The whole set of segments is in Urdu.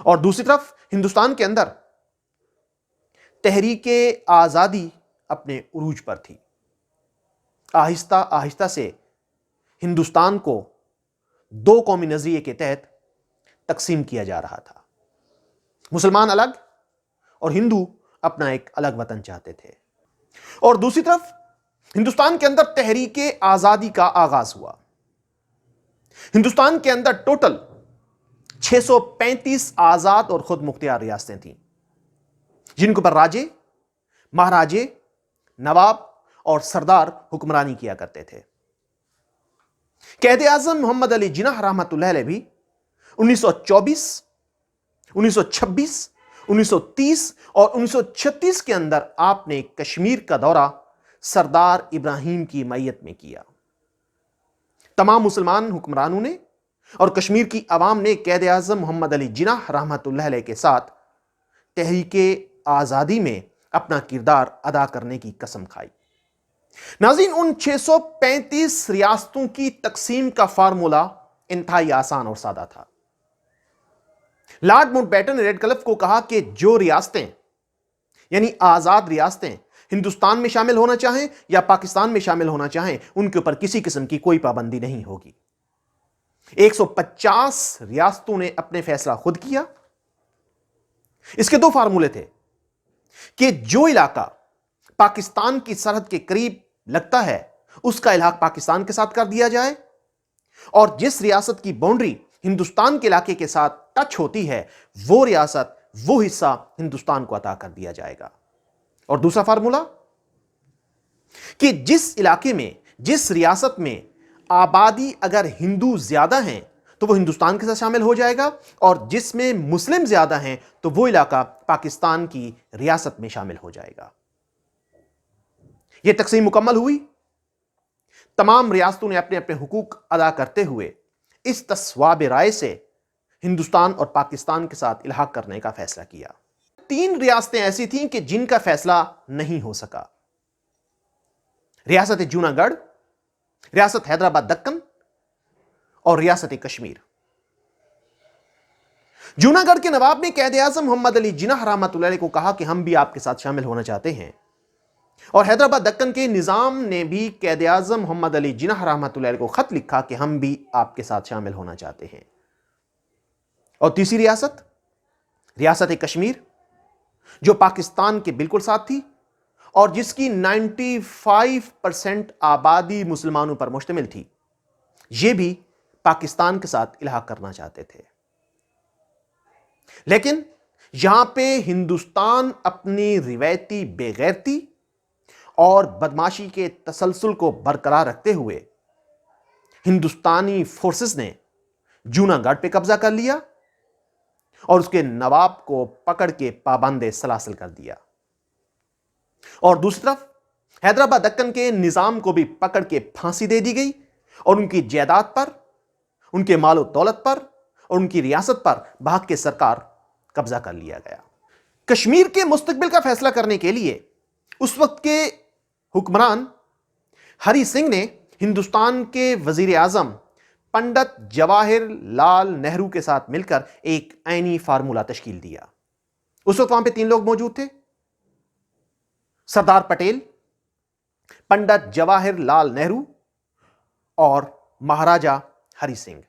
اور دوسری طرف ہندوستان کے اندر تحریک آزادی اپنے عروج پر تھی. آہستہ آہستہ سے ہندوستان کو دو قومی نظریے کے تحت تقسیم کیا جا رہا تھا. مسلمان الگ اور ہندو اپنا ایک الگ وطن چاہتے تھے. اور دوسری طرف ہندوستان کے اندر تحریک آزادی کا آغاز ہوا. ہندوستان کے اندر ٹوٹل 635 آزاد اور خود مختار ریاستیں تھیں جن کے اوپر راجے، مہاراجے، نواب اور سردار حکمرانی کیا کرتے تھے. قائد اعظم محمد علی جناح رحمۃ اللہ علیہ بھی 1924، 1926، 1930 اور 1936 کے اندر آپ نے کشمیر کا دورہ سردار ابراہیم کی معیت میں کیا. تمام مسلمان حکمرانوں نے اور کشمیر کی عوام نے قائد اعظم محمد علی جناح رحمۃ اللہ علیہ کے ساتھ تحریک آزادی میں اپنا کردار ادا کرنے کی قسم کھائی. ناظرین، ان 635 ریاستوں کی تقسیم کا فارمولا انتہائی آسان اور سادہ تھا. لارڈ ماؤنٹ بیٹن نے ریڈ کلف کو کہا کہ جو ریاستیں یعنی آزاد ریاستیں ہندوستان میں شامل ہونا چاہیں یا پاکستان میں شامل ہونا چاہیں ان کے اوپر کسی قسم کی کوئی پابندی نہیں ہوگی. 150 ریاستوں نے اپنے فیصلہ خود کیا. اس کے دو فارمولے تھے کہ جو علاقہ پاکستان کی سرحد کے قریب لگتا ہے اس کا الحاق پاکستان کے ساتھ کر دیا جائے، اور جس ریاست کی باؤنڈری ہندوستان کے علاقے کے ساتھ ٹچ ہوتی ہے وہ ریاست، وہ حصہ ہندوستان کو عطا کر دیا جائے گا. اور دوسرا فارمولا کہ جس علاقے میں، جس ریاست میں آبادی اگر ہندو زیادہ ہیں تو وہ ہندوستان کے ساتھ شامل ہو جائے گا، اور جس میں مسلم زیادہ ہیں تو وہ علاقہ پاکستان کی ریاست میں شامل ہو جائے گا. یہ تقسیم مکمل ہوئی. تمام ریاستوں نے اپنے اپنے حقوق ادا کرتے ہوئے اس تصواب رائے سے ہندوستان اور پاکستان کے ساتھ الحاق کرنے کا فیصلہ کیا. 3 ریاستیں ایسی تھیں کہ جن کا فیصلہ نہیں ہو سکا: ریاست جوناگڑھ، ریاست حیدرآباد دکن اور ریاست کشمیر. جوناگڑھ کے نواب نے قائد اعظم محمد علی جناح رحمۃ اللہ علیہ کو کہا کہ ہم بھی آپ کے ساتھ شامل ہونا چاہتے ہیں، اور حیدرآباد دکن کے نظام نے بھی قائد اعظم محمد علی جناح رحمۃ اللہ علیہ کو خط لکھا کہ ہم بھی آپ کے ساتھ شامل ہونا چاہتے ہیں. اور تیسری ریاست، ریاست کشمیر، جو پاکستان کے بالکل ساتھ تھی اور جس کی 95% آبادی مسلمانوں پر مشتمل تھی، یہ بھی پاکستان کے ساتھ الحاق کرنا چاہتے تھے. لیکن یہاں پہ ہندوستان اپنی روایتی بے غیرتی اور بدماشی کے تسلسل کو برقرار رکھتے ہوئے ہندوستانی فورسز نے جوناگڑھ پہ قبضہ کر لیا اور اس کے نواب کو پکڑ کے پابند سلاسل کر دیا. اور دوسری طرف حیدرآباد دکن کے نظام کو بھی پکڑ کے پھانسی دے دی گئی اور ان کی جائیداد پر، ان کے مال و دولت پر اور ان کی ریاست پر بھاگ کے سرکار قبضہ کر لیا گیا. کشمیر کے مستقبل کا فیصلہ کرنے کے لیے اس وقت کے حکمران ہری سنگھ نے ہندوستان کے وزیر اعظم پنڈت جواہر لال نہرو کے ساتھ مل کر ایک عینی فارمولہ تشکیل دیا. اس وقت وہاں پہ 3 لوگ موجود تھے: سردار پٹیل، پنڈت جواہر لال نہرو اور مہاراجہ ہری سنگھ.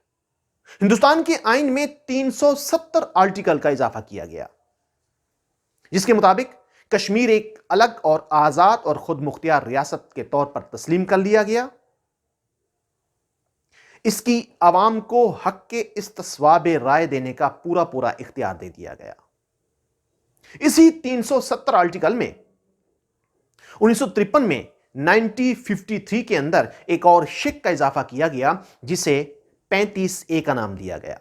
ہندوستان کے آئین میں 370 آرٹیکل کا اضافہ کیا گیا جس کے مطابق کشمیر ایک الگ اور آزاد اور خود مختار ریاست کے طور پر تسلیم کر لیا گیا. اس کی عوام کو حق کے استصواب رائے دینے کا پورا اختیار دے دیا گیا. اسی 370 آرٹیکل میں 1953 میں 1953 کے اندر ایک اور شق کا اضافہ کیا گیا جسے 35A کا نام دیا گیا.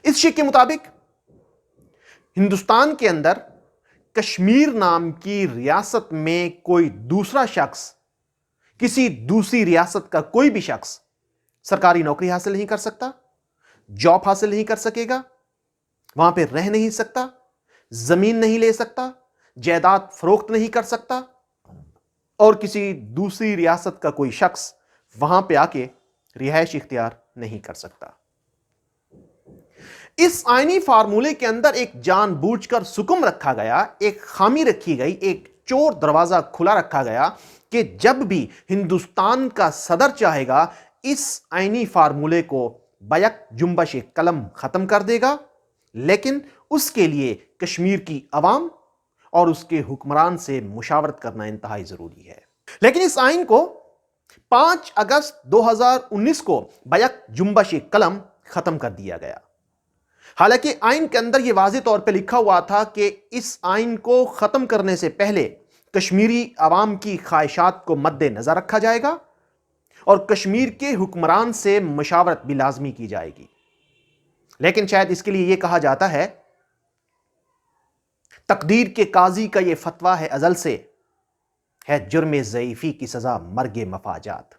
اس شق کے مطابق ہندوستان کے اندر کشمیر نام کی ریاست میں کوئی دوسرا شخص، کسی دوسری ریاست کا کوئی بھی شخص سرکاری نوکری حاصل نہیں کر سکتا، جاب حاصل نہیں کر سکے گا، وہاں پہ رہ نہیں سکتا، زمین نہیں لے سکتا، جائیداد فروخت نہیں کر سکتا، اور کسی دوسری ریاست کا کوئی شخص وہاں پہ آ کے رہائش اختیار نہیں کر سکتا. اس آئینی فارمولے کے اندر ایک جان بوجھ کر سکم رکھا گیا، ایک خامی رکھی گئی، ایک چور دروازہ کھلا رکھا گیا کہ جب بھی ہندوستان کا صدر چاہے گا اس آئینی فارمولے کو بیک جنبش قلم ختم کر دے گا، لیکن اس کے لیے کشمیر کی عوام اور اس کے حکمران سے مشاورت کرنا انتہائی ضروری ہے۔ لیکن اس آئین کو 5 اگست 2019 کو بیک جنبش قلم ختم کر دیا گیا۔ حالانکہ آئین کے اندر یہ واضح طور پہ لکھا ہوا تھا کہ اس آئین کو ختم کرنے سے پہلے کشمیری عوام کی خواہشات کو مد نظر رکھا جائے گا اور کشمیر کے حکمران سے مشاورت بھی لازمی کی جائے گی۔ لیکن شاید اس کے لیے یہ کہا جاتا ہے، تقدیر کے قاضی کا یہ فتویٰ ہے ازل سے، ہے جرم ضعیفی کی سزا مرگ مفاجات۔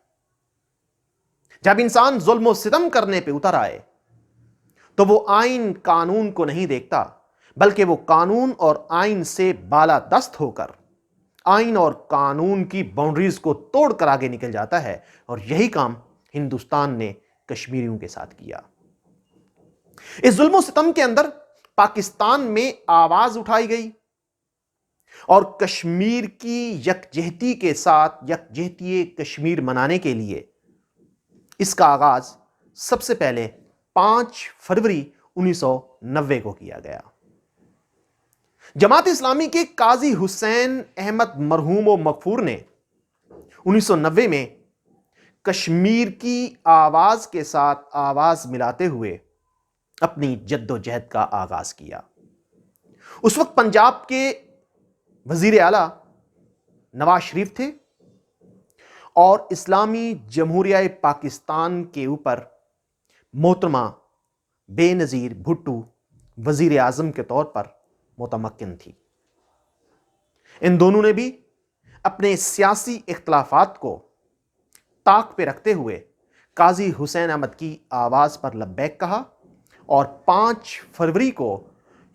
جب انسان ظلم و ستم کرنے پہ اتر آئے تو وہ آئین قانون کو نہیں دیکھتا، بلکہ وہ قانون اور آئین سے بالا دست ہو کر آئین اور قانون کی باؤنڈریز کو توڑ کر آگے نکل جاتا ہے، اور یہی کام ہندوستان نے کشمیریوں کے ساتھ کیا۔ اس ظلم و ستم کے اندر پاکستان میں آواز اٹھائی گئی اور کشمیر کی یکجہتی کے ساتھ یکجہتی کشمیر منانے کے لیے اس کا آغاز سب سے پہلے 5 فروری 1990 کو کیا گیا۔ جماعت اسلامی کے قاضی حسین احمد مرحوم و مغفور نے 1990 میں کشمیر کی آواز کے ساتھ آواز ملاتے ہوئے اپنی جد و جہد کا آغاز کیا۔ اس وقت پنجاب کے وزیر اعلیٰ نواز شریف تھے اور اسلامی جمہوریہ پاکستان کے اوپر محترمہ بے نظیر بھٹو وزیر اعظم کے طور پر متمکن تھی۔ ان دونوں نے بھی اپنے سیاسی اختلافات کو طاق پہ رکھتے ہوئے قاضی حسین احمد کی آواز پر لبیک کہا اور 5 فروری کو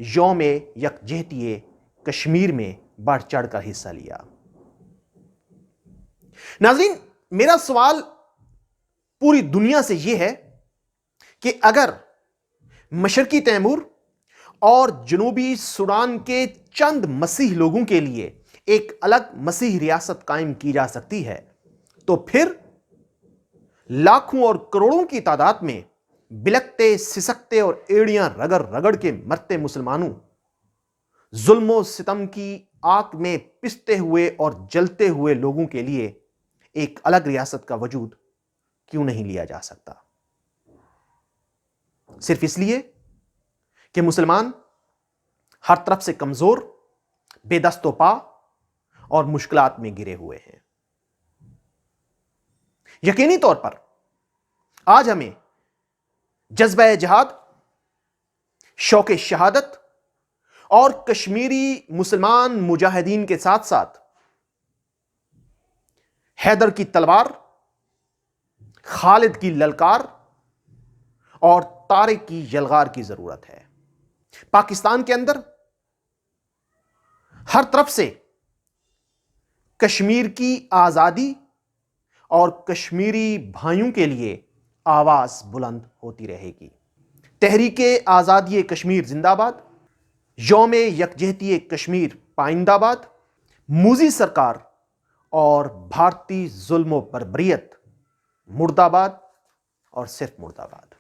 یوم یکجہتی کشمیر میں بڑھ چڑھ کر حصہ لیا۔ ناظرین، میرا سوال پوری دنیا سے یہ ہے کہ اگر مشرقی تیمور اور جنوبی سوڈان کے چند مسیح لوگوں کے لیے ایک الگ مسیح ریاست قائم کی جا سکتی ہے، تو پھر لاکھوں اور کروڑوں کی تعداد میں بلکتے سسکتے اور ایڑیاں رگڑ رگڑ کے مرتے مسلمانوں، ظلم و ستم کی آگ میں پستے ہوئے اور جلتے ہوئے لوگوں کے لیے ایک الگ ریاست کا وجود کیوں نہیں لیا جا سکتا؟ صرف اس لیے کہ مسلمان ہر طرف سے کمزور، بے دست و پا اور مشکلات میں گرے ہوئے ہیں۔ یقینی طور پر آج ہمیں جذبہ جہاد، شوق شہادت اور کشمیری مسلمان مجاہدین کے ساتھ ساتھ حیدر کی تلوار، خالد کی للکار اور طارق کی یلغار کی ضرورت ہے۔ پاکستان کے اندر ہر طرف سے کشمیر کی آزادی اور کشمیری بھائیوں کے لیے آواز بلند ہوتی رہے گی۔ تحریک آزادی کشمیر زندہ باد، یوم یکجہتی کشمیر پائندہ باد، موذی سرکار اور بھارتی ظلم و بربریت مردہ باد اور صرف مردہ باد۔